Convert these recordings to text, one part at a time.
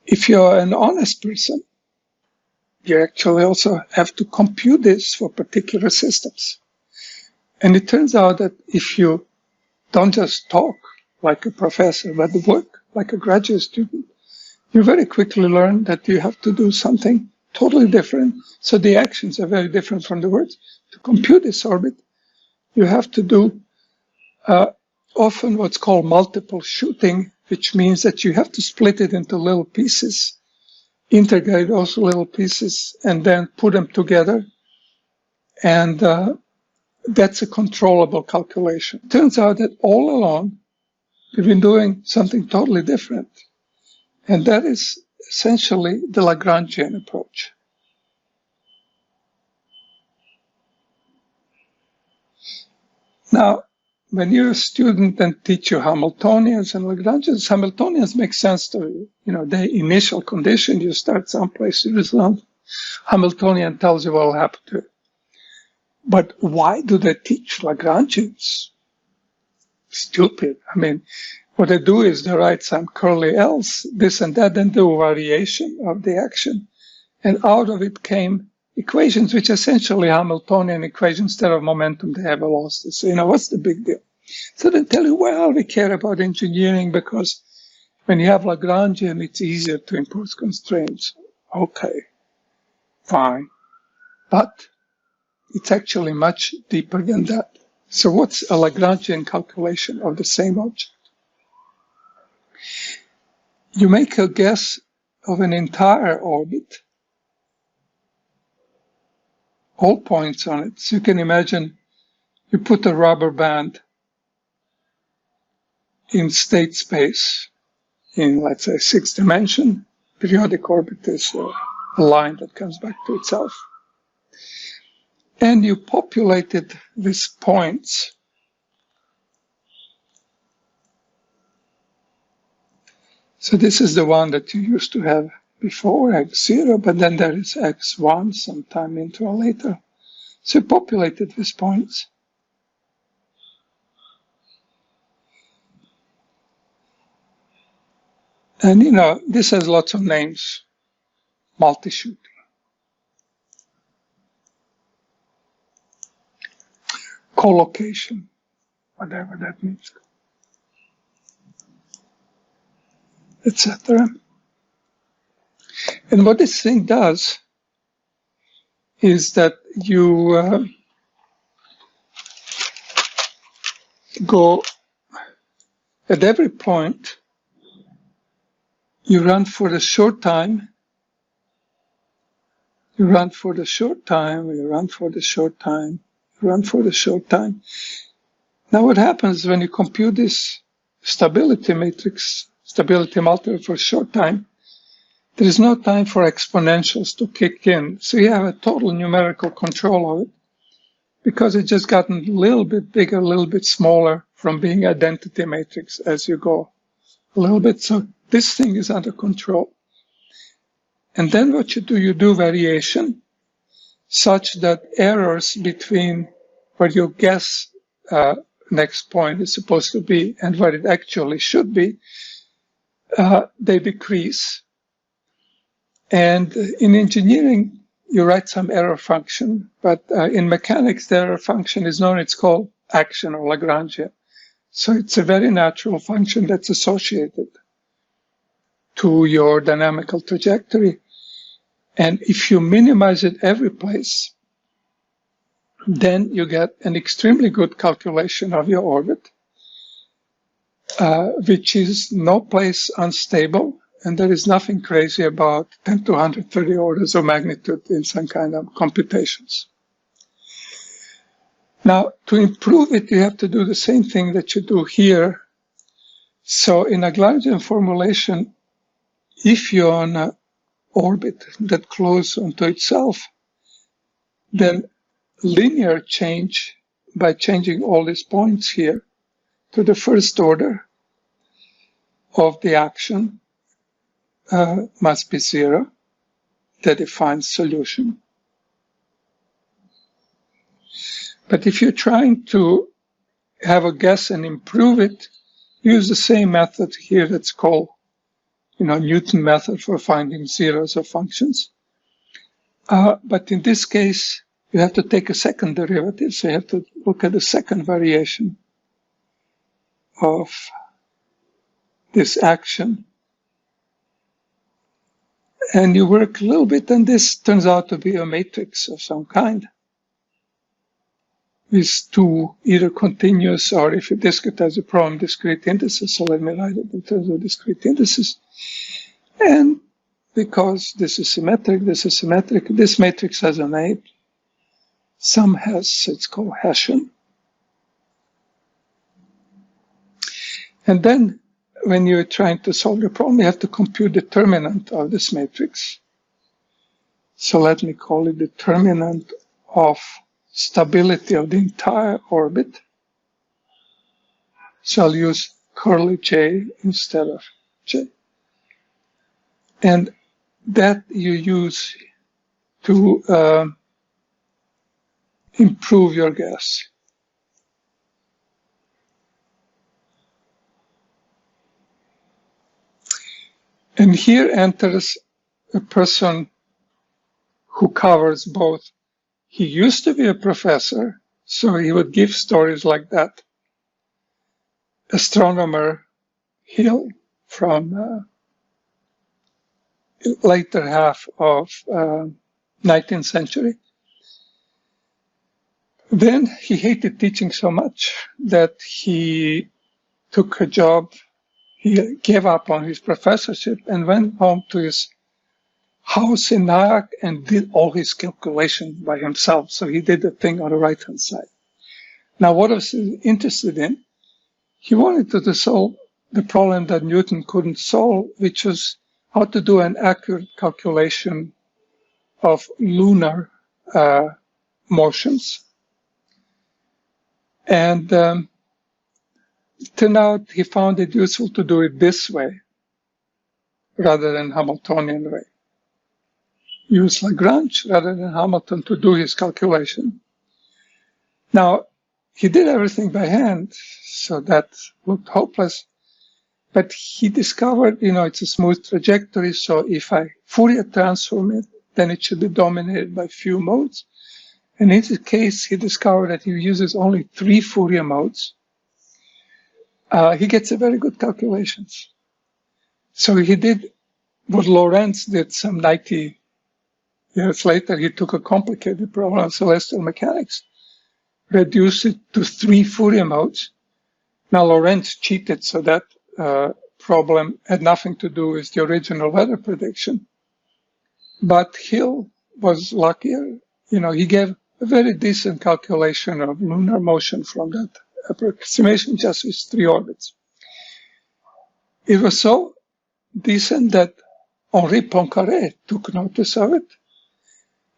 If you're an honest person, you actually also have to compute this for particular systems. And it turns out that if you don't just talk like a professor, but work like a graduate student, you very quickly learn that you have to do something totally different. So the actions are very different from the words. To compute this orbit, you have to do often what's called multiple shooting, which means that you have to split it into little pieces, integrate those little pieces, and then put them together. And that's a controllable calculation. Turns out that all along, we've been doing something totally different. And that is essentially the Lagrangian approach. Now, when you're a student and teach you Hamiltonians and Lagrangians, Hamiltonians make sense to you. You know, the initial condition, you start someplace, you result. Hamiltonian tells you what will happen to it. But why do they teach Lagrangians? Stupid. I mean, what they do is they write some curly L's, this and that, then do a variation of the action. And out of it came equations, which are essentially Hamiltonian equations. Instead of momentum, they have velocity. So, you know, what's the big deal? So they tell you, well, we care about engineering because when you have Lagrangian, it's easier to impose constraints. Okay, fine. But it's actually much deeper than that. So what's a Lagrangian calculation of the same object? You make a guess of an entire orbit, all points on it. So you can imagine you put a rubber band in state space in, let's say, 6 dimension. Periodic orbit is a line that comes back to itself. And you populate it with points. So this is the one that you used to have before, x0, but then there is x1 sometime interval later. So you populate it with points. And, you know, this has lots of names. Multi-shooting. Collocation, whatever that means, etc. And what this thing does is that you go at every point, you run for the short time, you run for the short time, you run for the short time, run for the short time. Now what happens when you compute this stability matrix, stability multiple for short time, there is no time for exponentials to kick in. So you have a total numerical control of it because it's just gotten a little bit bigger, a little bit smaller from being identity matrix as you go a little bit. So this thing is under control. And then what you do variation, such that errors between where your guess next point is supposed to be and where it actually should be, they decrease. And in engineering, you write some error function, but in mechanics, the error function is known, it's called action or Lagrangian. So it's a very natural function that's associated to your dynamical trajectory. And if you minimize it every place, then you get an extremely good calculation of your orbit, which is no place unstable, and there is nothing crazy about 10 to 130 orders of magnitude in some kind of computations. Now, to improve it, you have to do the same thing that you do here. So in a Lagrangian formulation, if you're on an orbit that closes onto itself, then linear change by changing all these points here to the first order of the action must be 0. That defines solution. But if you're trying to have a guess and improve it, use the same method here that's called Newton method for finding zeros of functions. But in this case, you have to take a second derivative, so you have to look at the second variation of this action. And you work a little bit, and this turns out to be a matrix of some kind with two either continuous, or if you discretize the problem, discrete indices. So let me write it in terms of discrete indices. And because this is symmetric, this matrix has a name. Some has, it's called Hessian. And then when you're trying to solve the problem, you have to compute the determinant of this matrix. So let me call it determinant of stability of the entire orbit. So I'll use curly J instead of J. And that you use to improve your guess. And here enters a person who covers both. He used to be a professor, so he would give stories like that. Astronomer Hill from later half of 19th century. Then he hated teaching so much that he took a job. He gave up on his professorship and went home to his house in Nyack and did all his calculations by himself. So he did the thing on the right-hand side. Now, what I was interested in, he wanted to solve the problem that Newton couldn't solve, which was how to do an accurate calculation of lunar motions. And it turned out he found it useful to do it this way rather than Hamiltonian way. Use Lagrange rather than Hamilton to do his calculation. Now, he did everything by hand, so that looked hopeless. But he discovered, it's a smooth trajectory, so if I Fourier transform it, then it should be dominated by few modes. And in this case, he discovered that he uses only 3 Fourier modes. He gets a very good calculations. So he did what Lorentz did some 90 years later. He took a complicated problem of celestial mechanics, reduced it to 3 Fourier modes. Now Lorentz cheated, so that problem had nothing to do with the original weather prediction. But Hill was luckier. He gave a very decent calculation of lunar motion from that approximation just with 3 orbits. It was so decent that Henri Poincaré took notice of it,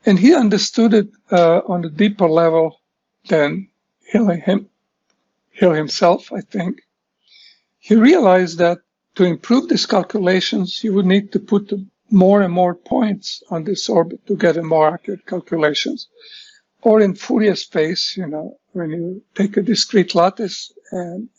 and he understood it on a deeper level than Hill himself, I think. He realized that to improve these calculations, you would need to put more and more points on this orbit to get a more accurate calculations. Or in Fourier space, when you take a discrete lattice and